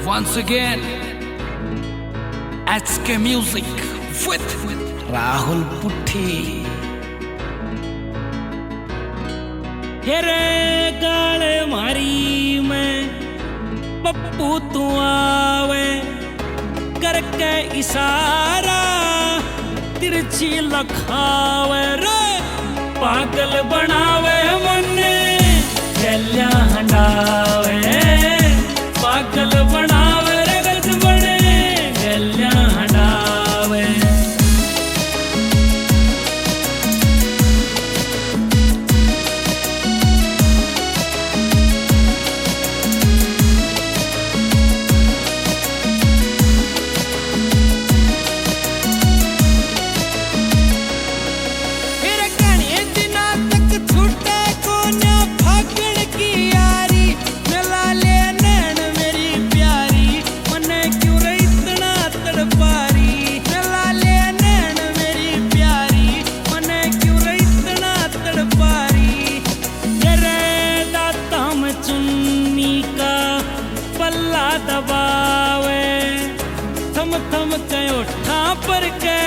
once again HK Music with Rahul Putti. हेरे गाले मारी मैं पप्पू तू आवे करके इशारा तिरछी लखावे रे पागल बनावे मन्ने गलियां हंडावे पागल बनावे रे गज बने गलियां हंडावे दबावे थम थम के उठा पर के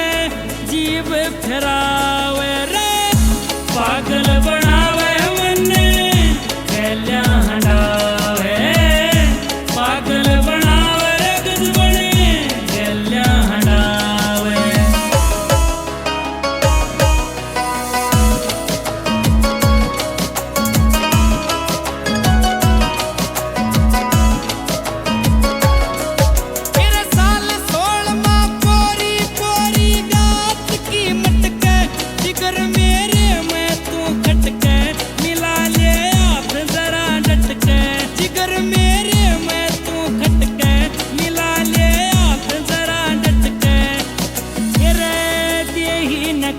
जीव फिरावे रे पागल बनावे मन्ने गलियां हंडावे पागल बनावे रे गज बने गलियां हंडावे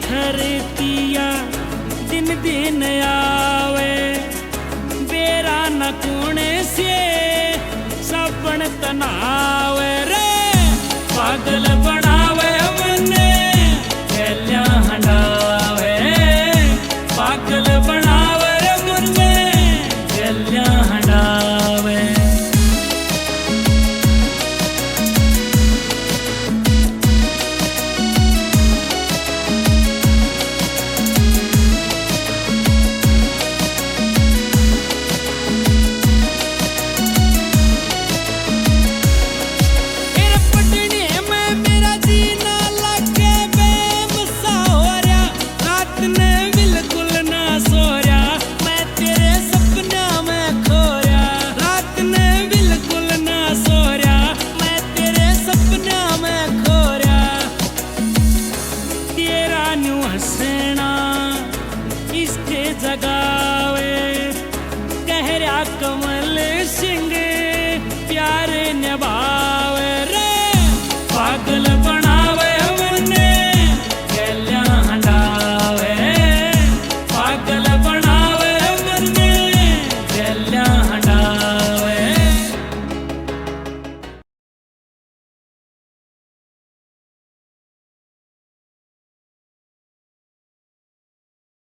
खरतिया दिन दिन आवे बेरा न कोने से सबन तनावे रे पागल बनावे मन्ने गलियां हंडावे पागल बनावे रे मन्ने गलियां हंडावे इसके जगावे कहरा कमल सिंह प्यार निभा